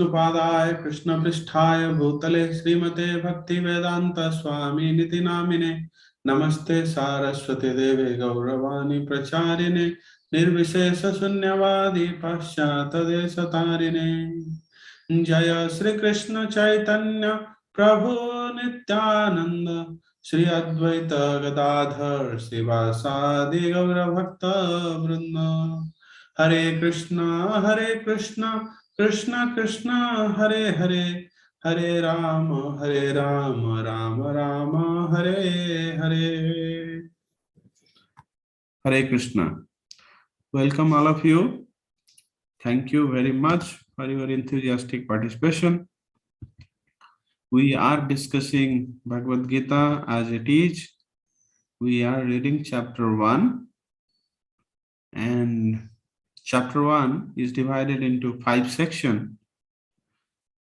विष्णुपादाय कृष्णपृष्ठाय भूतले श्रीमते भक्तिवेदांत स्वामी निति नामिने नमस्ते सारस्वती देवे गौरवाणी प्रचारिणे निर्विशेष शून्यवादी पाश्चात्य देशतारिणे जय श्री कृष्ण चैतन्य प्रभु नित्यानंद श्री अद्वैत गदाधर शिवासादि गौर भक्त वृंद हरे Krishna Krishna Krishna Hare Hare Hare Ram Ram Ram Hare Hare Hare Krishna. Welcome all of you. Thank you very much for your enthusiastic participation. We are discussing Bhagavad Gita as it is. We are reading chapter 1, and chapter 1 is divided into 5 sections.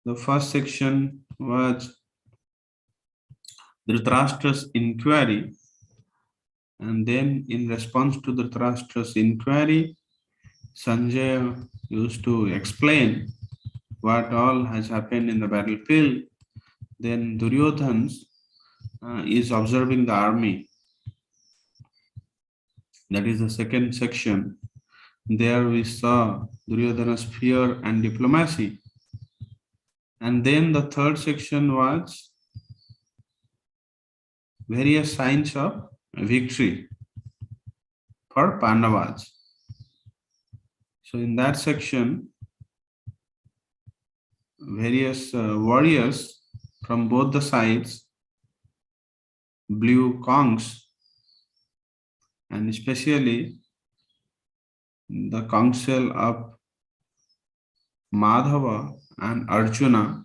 The first section was Dhritarashtra's inquiry, and then in response to Dhritarashtra's inquiry, Sanjay used to explain what all has happened in the battlefield. Then Duryodhan is observing the army. That is the second section. There we saw Duryodhana's fear and diplomacy. And then the third section was various signs of victory for Pandavas. So in that section, various warriors from both the sides blew conchs, and especially the conch shell of Madhava and Arjuna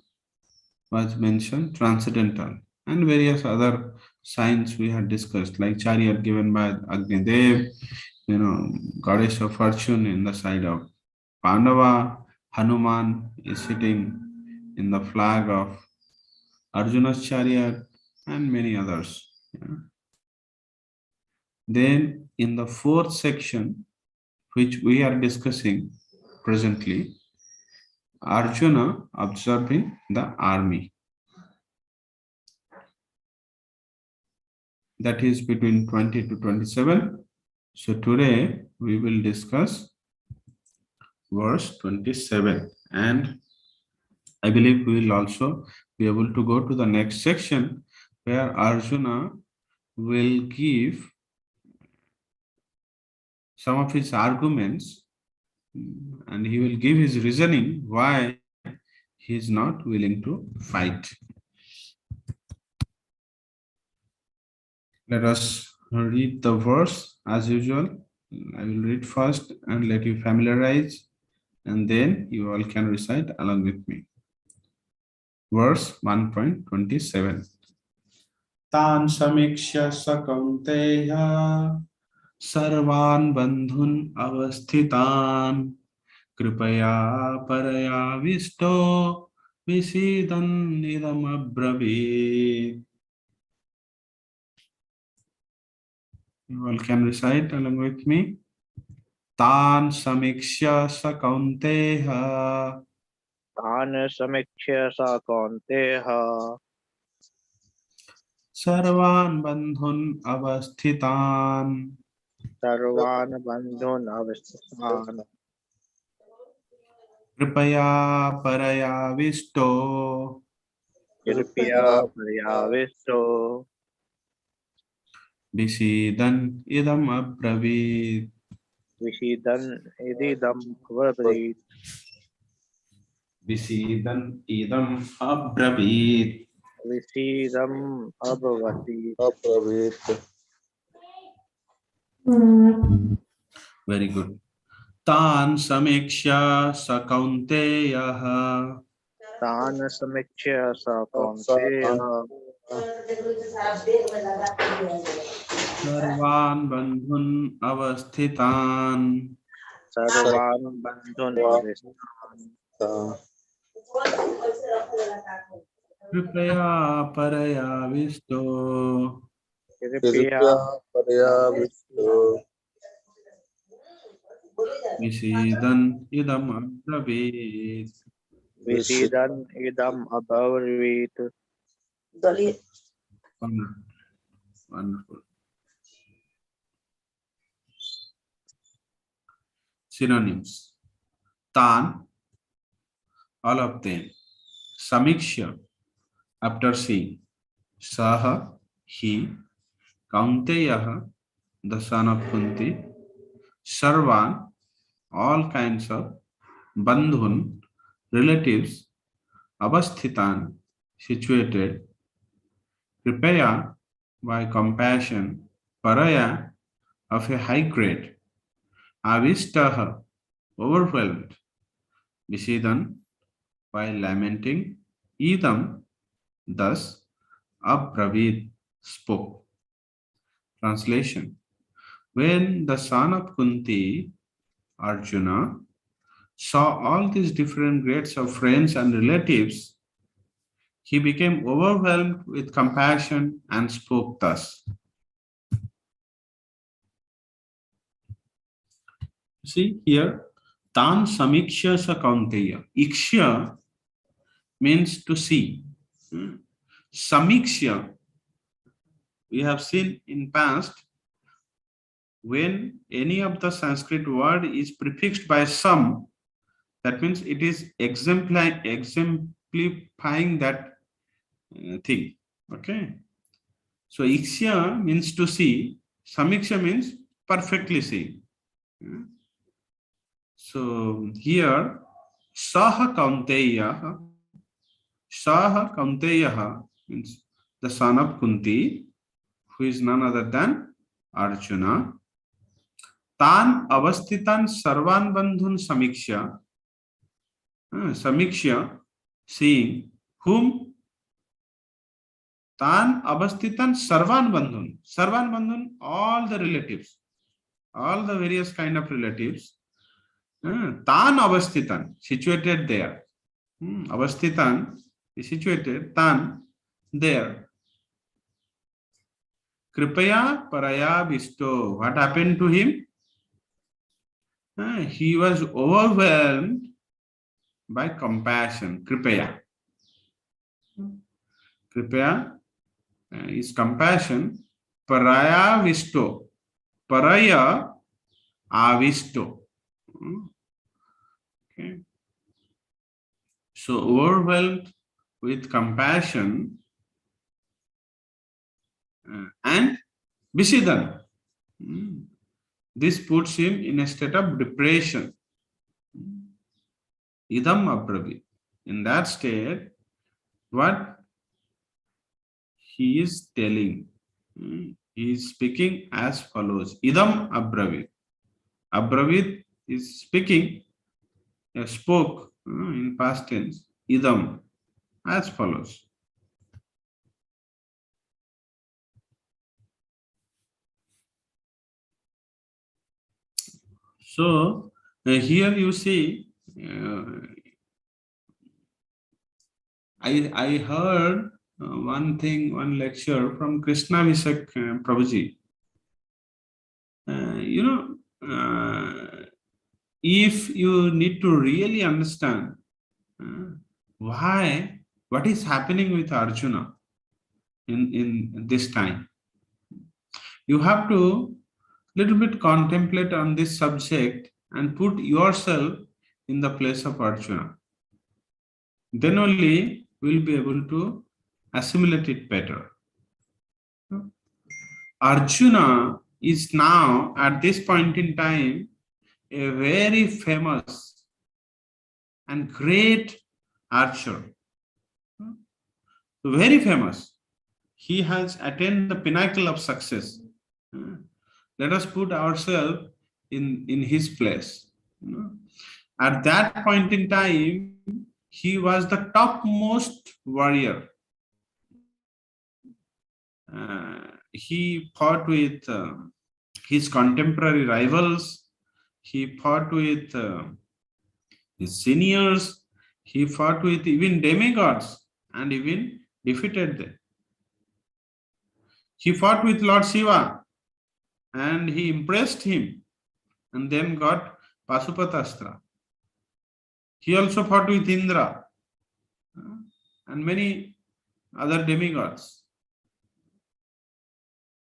was mentioned, transcendental, and various other signs we had discussed, like chariot given by Agnidev, goddess of fortune in the side of Pandava, Hanuman is sitting in the flag of Arjuna's chariot, and many others. Then in the fourth section, which we are discussing presently, Arjuna observing the army. That is between 20 to 27. So today we will discuss verse 27, and I believe we will also be able to go to the next section where Arjuna will give some of his arguments, and he will give his reasoning why he is not willing to fight. Let us read the verse as usual. I will read first and let you familiarize, and then you all can recite along with me. Verse 1.27. Tan samikshya sakanteya sarvan bandhun avasthitan kripaya paraya visto visidan idam abrabit. You all can recite along with me. Tan samikshya sakanteya तान समीक्ष्य सा कौन्तेयः सर्वान् बन्धुन् अवस्थितान् सर्वान् बन्धून् अवस्थितान् कृपया परयाविष्टो कृपया पर्यावेष्टो विषीदन् इदम् अब्रवीत्. विषीदन् इदम् अब्रवीत् विषीदन् इदम् अब्रवीत्. विषीदम् अब्रवीत्. Very good. तान् समीक्ष्य स कौन्तेयः तान् समीक्ष्य सा कौन्तेयः सर्वान् बन्धुन् अवस्थितान् सर्वान् बन्धून् अवस्थितान् कृपया परयाविष्टो कृपया पर्यावेष्टो विषीदन् इदम् अब्रवीत्. Visidan idam abhavrit. Wonderful. Wonderful. Synonyms. Tan, all of them. Samiksha, after seeing. Saha, he. Kaunteyaha, the son of Kunti. Sarvan, all kinds of. Bandhun, relatives. Avasthitan, situated. Kripaya, by compassion. Paraya, of a high grade. Avistaha, overwhelmed. Vishidan, by lamenting. Idam, thus. Abravit, spoke. Translation. When the son of Kunti, Arjuna, saw all these different grades of friends and relatives, he became overwhelmed with compassion and spoke thus. See here, Tan Samiksha Kaunteya. Iksha means to see. Samiksha, we have seen in past, when any of the Sanskrit word is prefixed by some, that means it is exemplifying that thing. Okay. So Iksha means to see. Samiksha means perfectly see. So here, Saha Kaunteya, means the son of Kunti, who is none other than Arjuna. Tan Avastitan Sarvan Bandhun Samiksha, Samiksha, seeing whom. Tan Avastitan Sarvan Bandhun. Sarvan Bandhun, all the relatives, all the various kind of relatives. Tan Avastitan, situated there. Avastitan is situated, Tan, there. Kripaya Paraya Visto. What happened to him? He was overwhelmed by compassion. Kripaya. Kripaya is compassion. Paraya Visto. Paraya Avisto. Okay. So overwhelmed with compassion and Vishidan. This puts him in a state of depression. Idam Abravi. In that state, what he is telling, he is speaking as follows. Idam Abravit. Abravit is speaking, spoke in past tense. Idam, as follows. So here you see, I heard one thing, one lecture from Krishna Vishak Prabhuji. If you need to really understand what is happening with Arjuna in this time, you have to little bit contemplate on this subject and put yourself in the place of Arjuna. Then only we'll be able to assimilate it better. Arjuna is now at this point in time a very famous and great archer. Very famous. He has attained the pinnacle of success. Let us put ourselves in his place. At that point in time, he was the topmost warrior. He fought with his contemporary rivals. He fought with his seniors. He fought with even demigods and even defeated them. He fought with Lord Shiva and he impressed him and then got Pasupatastra. He also fought with Indra and many other demigods,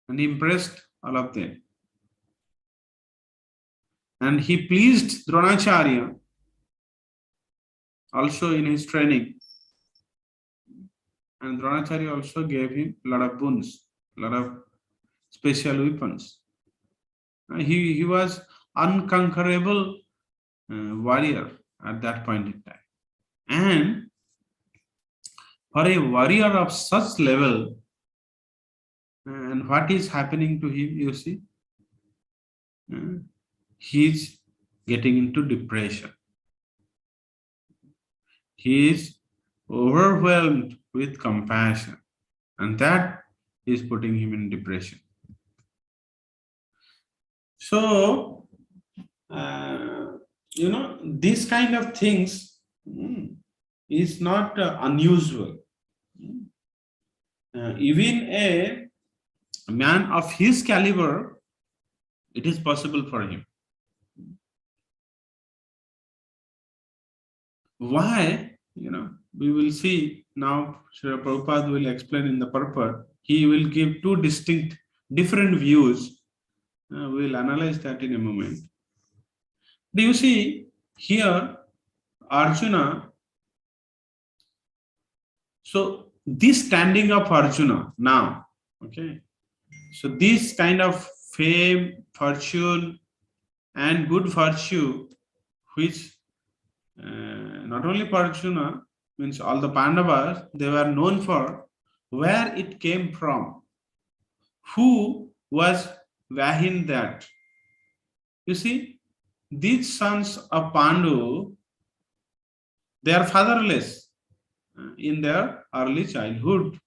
and he impressed all of them. And he pleased Dronacharya also in his training. And Dronacharya also gave him a lot of boons, a lot of special weapons. He was unconquerable warrior at that point in time. And for a warrior of such level, and what is happening to him, you see, he's getting into depression. He is overwhelmed with compassion, and that is putting him in depression. So, these kind of things is not unusual. Even a man of his caliber, it is possible for him. Why? We will see now. Srila Prabhupada will explain in the purport. He will give two distinct, different views. We will analyze that in a moment. Do you see here, Arjuna? So this standing of Arjuna now, okay. So this kind of fame, fortune, and good virtue, which not only for Arjuna, means all the Pandavas, they were known for, where it came from, who was behind that. You see, these sons of Pandu, they are fatherless in their early childhood.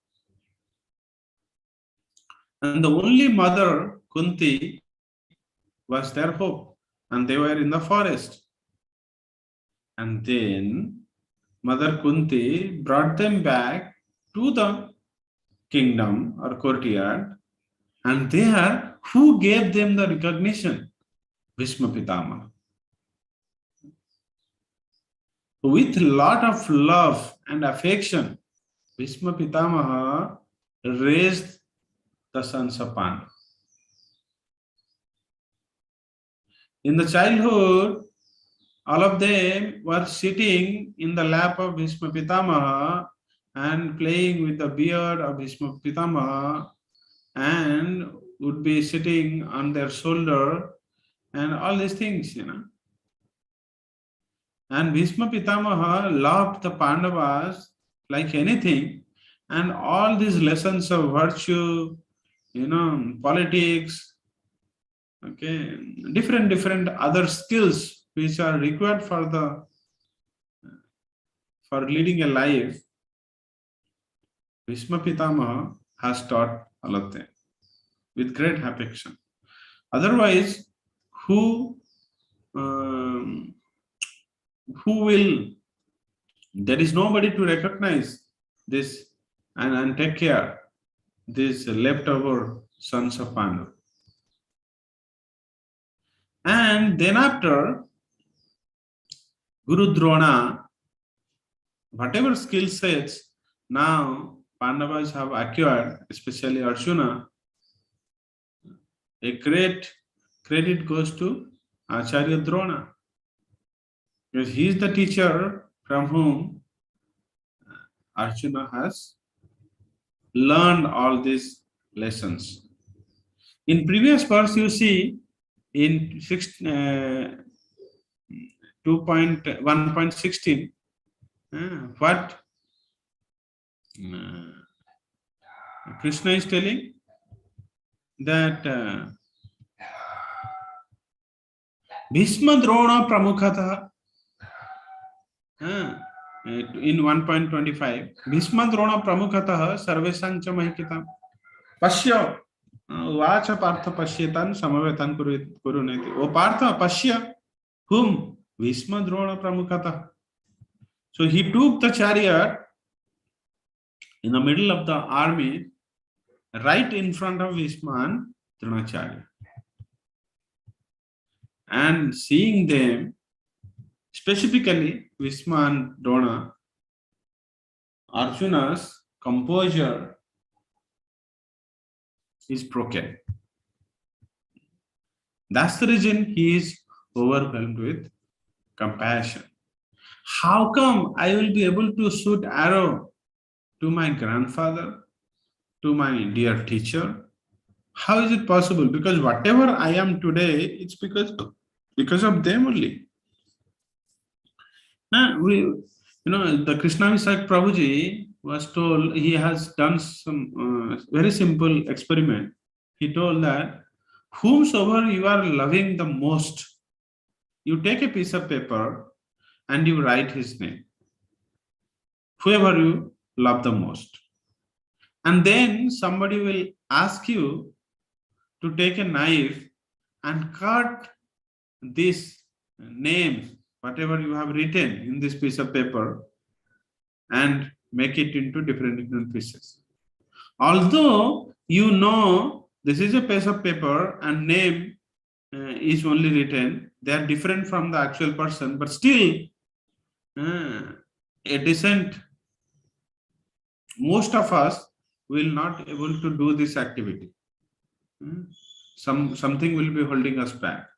And the only mother, Kunti, was their hope, and they were in the forest. And then Mother Kunti brought them back to the kingdom or courtyard, and there, who gave them the recognition? Bhishma Pitama. With a lot of love and affection, Bhishma Pitamaha raised the sons of Pandu. In the childhood, all of them were sitting in the lap of Bhishma Pitamaha and playing with the beard of Bhishma Pitamaha, and would be sitting on their shoulder and all these things. And Bhishma Pitamaha loved the Pandavas like anything, and all these lessons of virtue, politics, okay, different other skills which are required for leading a life, Bhishma Pitamaha has taught all of them with great affection. Otherwise, who will, there is nobody to recognize this and take care these leftover sons of Pandu. And then after Guru Drona, whatever skill sets now Pandavas have acquired, especially Arjuna, a great credit goes to Acharya Drona, because he is the teacher from whom Arjuna has learned all these lessons. In previous verse, you see in 2.1.16, what Krishna is telling, that Bhishma Drona Pramukhata, in 1.25, Bhishma Drona Pramukhata Sarvesancha Mahikita Pashya Vacha Partha Pashyetan Samavetan Kuruneti. O Partha Pashya, whom? Bhishma Drona Pramukhata. So he took the chariot in the middle of the army, right in front of Bhishma and Dronacharya. And seeing them, specifically Bhishma and Drona, Arjuna's composure is broken. That's the reason he is overwhelmed with compassion. How come I will be able to shoot arrow to my grandfather, to my dear teacher? How is it possible? Because whatever I am today, it's because of them only. The Krishna Visak Prabhuji was told he has done some very simple experiment. He told that whomsoever you are loving the most, you take a piece of paper and you write his name. Whoever you love the most. And then somebody will ask you to take a knife and cut this name, whatever you have written in this piece of paper, and make it into different pieces. Although you know this is a piece of paper and name is only written, they are different from the actual person, but still uh, a decent, most of us will not able to do this activity. Something will be holding us back.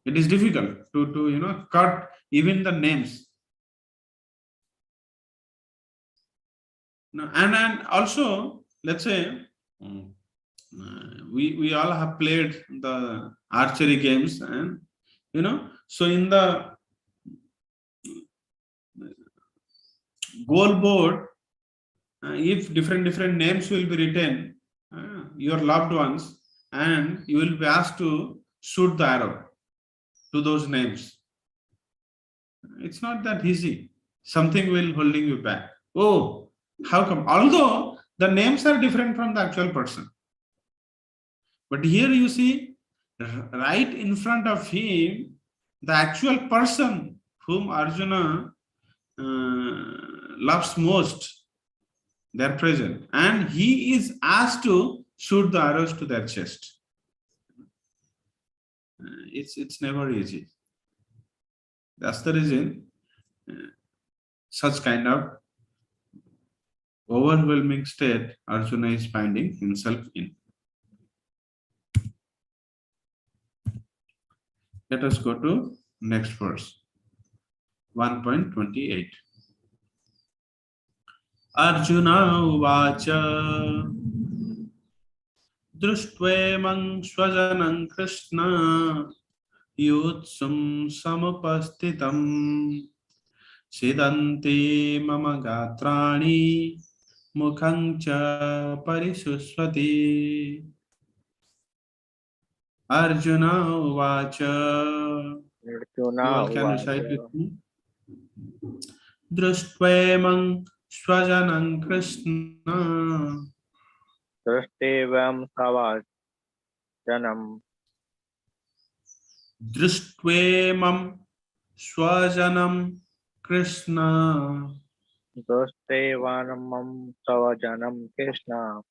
It is difficult to cut even the names. And also, let's say we all have played the archery games, and so in the goal board, if different names will be written, your loved ones, and you will be asked to shoot the arrow to those names. It's not that easy. Something will holding you back. Oh, how come? Although the names are different from the actual person. But here you see, right in front of him, the actual person whom Arjuna loves most, they're present. And he is asked to shoot the arrows to their chest. It's never easy. That's the reason such kind of overwhelming state Arjuna is finding himself in. Let us go to next verse, 1.28. Arjuna uvacha drishtvaemang swajanam krishna yutsum samupastitam sidanti mama gatrani mukham cha parisusvati. Arjuna uvacha. You Arjuna all can recite with Uvacha me. Drishtvaemang swajanam krishna Drashdevam Savajanam Drishtvaemam swajanam krishna Drashdevanam Savajanam Krishna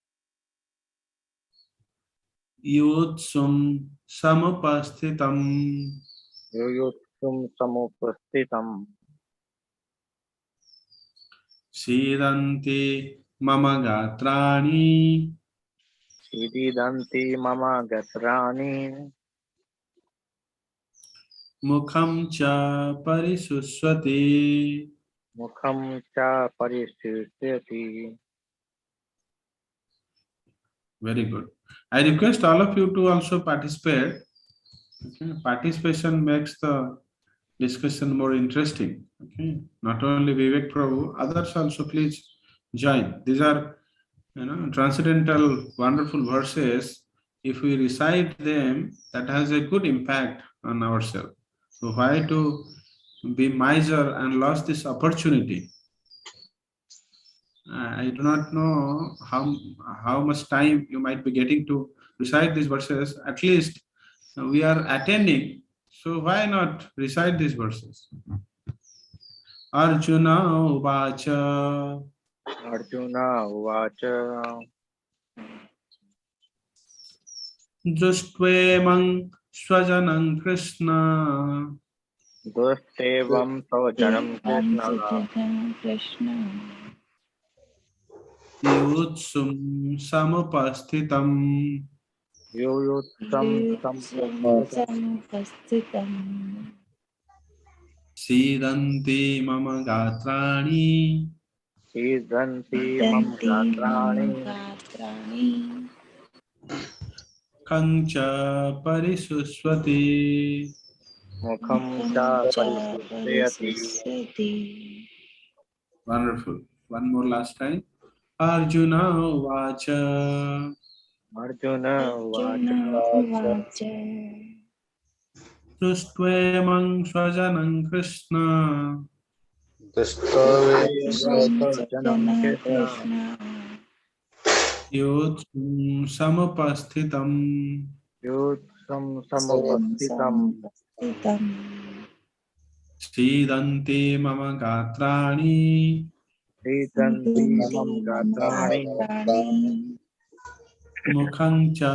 yutsum samupastitam Yuyutsum Samupastitam sidanti mama gatrani Siddhanti Mama Gatrani mukham cha parisusvati. Mukham Cha Parisusyati. Very good. I request all of you to also participate. Okay. Participation makes the discussion more interesting. Okay. Not only Vivek Prabhu, others also please join. These are transcendental, wonderful verses. If we recite them, that has a good impact on ourselves. So why to be miser and lost this opportunity? I do not know how much time you might be getting to recite these verses. At least we are attending, so why not recite these verses? Arjuna uvacha Arjuna Uvacha drustvemang swajanam krishna Drashdevam Savajanam Krishna Krishna युत्सुं समुपस्थितं युयुत्सं समुपस्थितं समुपस्थितम् सीदन्ति मम गात्राणि सीदन्ति मम दन्ति मम गात्राणि गात्राणि कञ्च परिशुष्वति. मुखं च मुखं च परिशुष्यति परिशुष्यति Wonderful. One more last time. Arjuna Vacha Arjun Arjun उवाच उवाच Dustvemang Swajanang Krishna दृष्ट्वेमं दृष्ट्वेमं स्वजनं सज्जनं कृष्ण कृष्ण Yotsum Samupasthitam युत्सं सं समुपस्थितं समुपस्थितम् Siddhante Mama Gatrani सीदन्ति दन्ति मम मम गात्राणि गात्राणि Mukhancha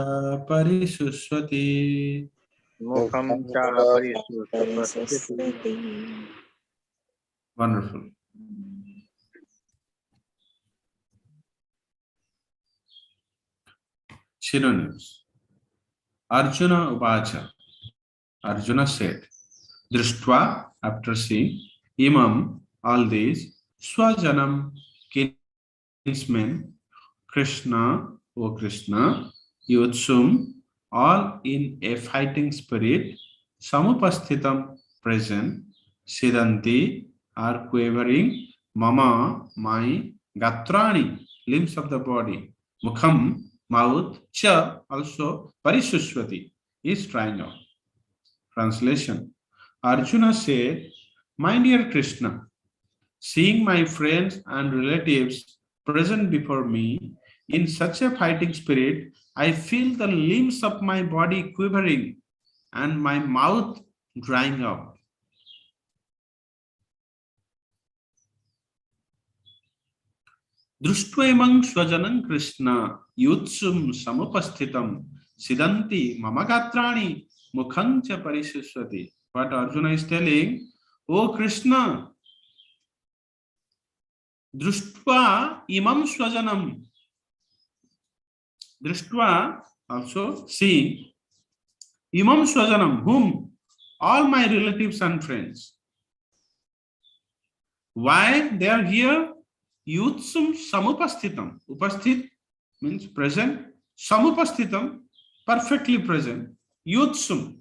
Parisushvati. मुखं च परिशुष्यति परिशुष्यति Wonderful. Synonyms. Arjuna Uvacha. Arjuna said, Drishtva, after seeing, Imam, all these, Swajanam, kinsmen, Krishna, O Krishna, Yotsum, all in a fighting spirit, Samupasthitam, present, Siddhanti, are quavering, Mama, my, Gatrani, limbs of the body, Mukham, mouth, Cha, also, Parisushvati, is trying out. Translation. Arjuna said, My dear Krishna, seeing my friends and relatives present before me in such a fighting spirit, I feel the limbs of my body quivering and my mouth drying up. Drushtvemang swajanam Krishna yutsum samupasthitam siddhanti mamagatrani mukhancha parishusvati. What Arjuna is telling, O Krishna, Društva imam swajanam. Društva, also seeing, imam swajanam, whom? All my relatives and friends. Why they are here? Yutsum samupasthitam. Upasthit means present. Samupasthitam, perfectly present. Yutsum,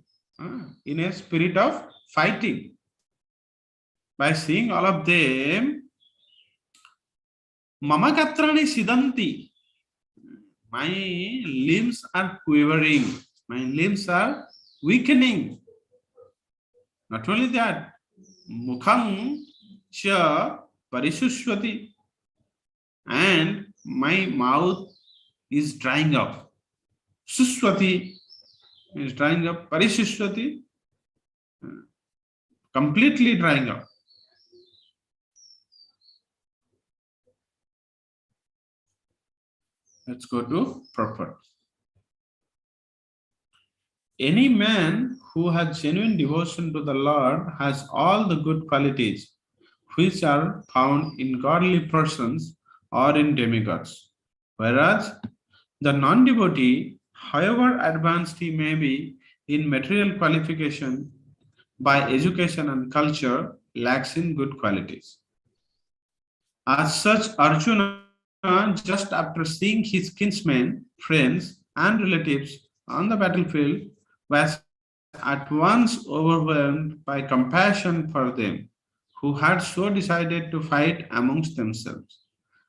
in a spirit of fighting. By seeing all of them, mama katrani siddhanti. My limbs are quivering, my limbs are weakening. Not only that, mukham cha parisushvati, and my mouth is drying up. Sushvati is drying up, parisushvati, completely drying up. Let's go to purport. Any man who has genuine devotion to the Lord has all the good qualities which are found in godly persons or in demigods. Whereas the non devotee, however advanced he may be in material qualification, by education and culture, lacks in good qualities. As such, Arjuna, just after seeing his kinsmen, friends, and relatives on the battlefield, was at once overwhelmed by compassion for them, who had so decided to fight amongst themselves.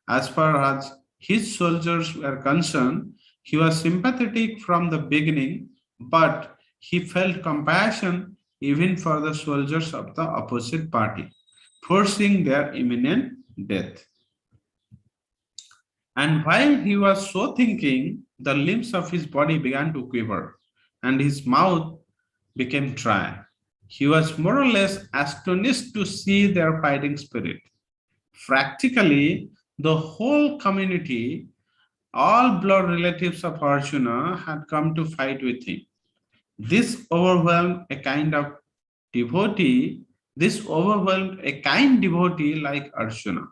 As far as his soldiers were concerned, he was sympathetic from the beginning, but he felt compassion even for the soldiers of the opposite party, forcing their imminent death. And while he was so thinking, the limbs of his body began to quiver, and his mouth became dry. He was more or less astonished to see their fighting spirit. Practically, the whole community, all blood relatives of Arjuna, had come to fight with him. This overwhelmed a kind of devotee, this overwhelmed a kind devotee like Arjuna.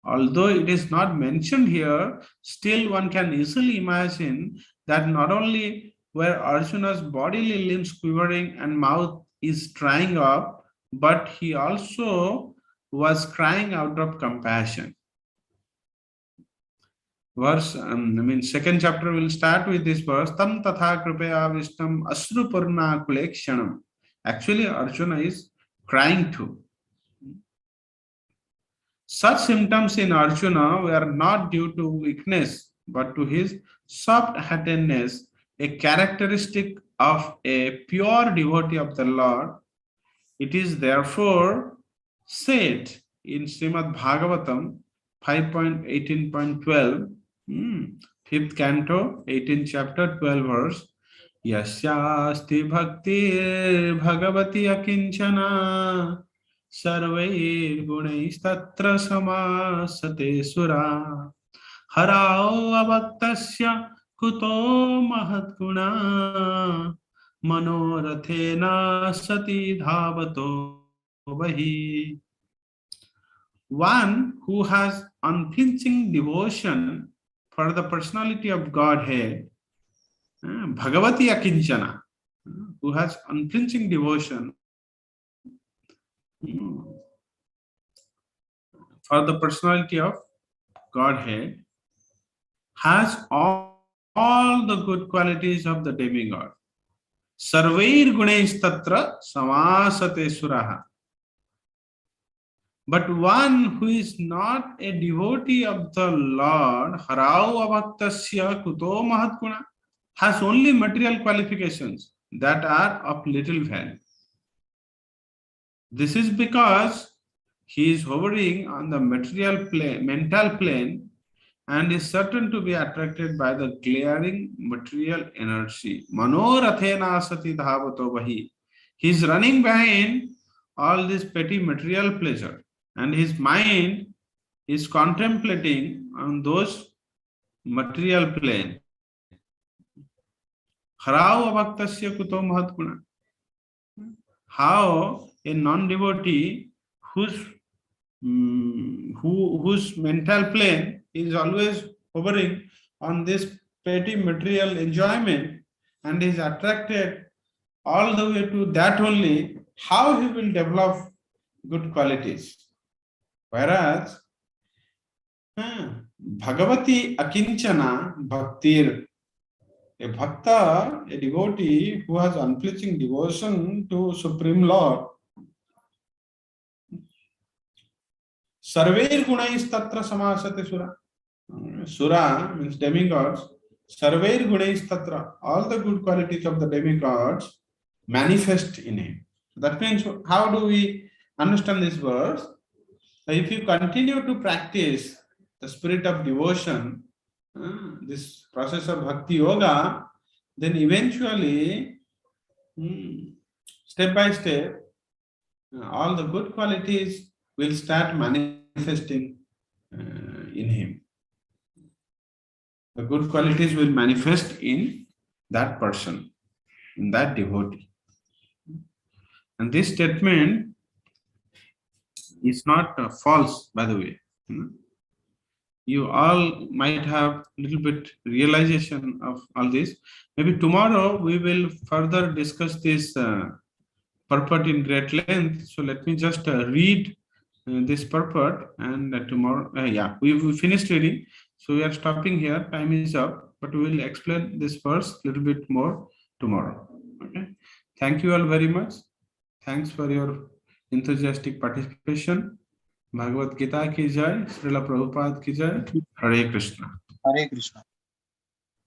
Although it is not mentioned here, still one can easily imagine that not only were Arjuna's bodily limbs quivering and mouth is drying up, but he also was crying out of compassion. Verse, second chapter will start with this verse, Tam tatha kripaya vishtam asrupurna kulekshanam. Actually, Arjuna is crying too. Such symptoms in Arjuna were not due to weakness, but to his soft-heartedness, a characteristic of a pure devotee of the Lord. It is therefore said in Srimad Bhagavatam 5.18.12, 5th canto, 18th chapter, 12 verse, Yasyasti bhaktir bhagavati akinchana सर्वैर्गुणैस्तत्र समासते सुरा हराओ अभक्तस्य कुतो महत्गुणा मनोरथेन सति धावतो बहि. One who has unflinching devotion for the personality of Godhead, Bhagavati Akinchana, who has unflinching devotion for the personality of Godhead, has all the good qualities of the demigod. Sarvair gunesh tatra samasate suraha. But one who is not a devotee of the Lord, harau avaktasya kuto mahatguna, has only material qualifications that are of little value. This is because he is hovering on the material plane, mental plane, and is certain to be attracted by the glaring material energy. Manorathena sati dhavato vahi. He is running behind all this petty material pleasure, and his mind is contemplating on those material plane. Harao avaktasya kuto mahatguna. How a non-devotee whose mental plane is always hovering on this petty material enjoyment and is attracted all the way to that only, how he will develop good qualities. Whereas Bhagavati Akinchana Bhaktir, a bhakta, a devotee who has unflinching devotion to Supreme Lord, Sarvair Gunais Tatra Samasate Sura. Sura means demigods. Sarvair Gunais Tatra, all the good qualities of the demigods manifest in him. That means, how do we understand this verse? If you continue to practice the spirit of devotion, this process of bhakti yoga, then eventually, step by step, all the good qualities will start manifesting in him. The good qualities will manifest in that person, in that devotee. And this statement is not false, by the way. You all might have a little bit realization of all this. Maybe tomorrow we will further discuss this purport in great length. So let me just read this purport, and tomorrow, we finished reading. So we are stopping here. Time is up, but we will explain this verse a little bit more tomorrow. Okay. Thank you all very much. Thanks for your enthusiastic participation. Bhagavad Gita ki jai, Srila Prabhupada ki jai. Hare Krishna. Hare Krishna.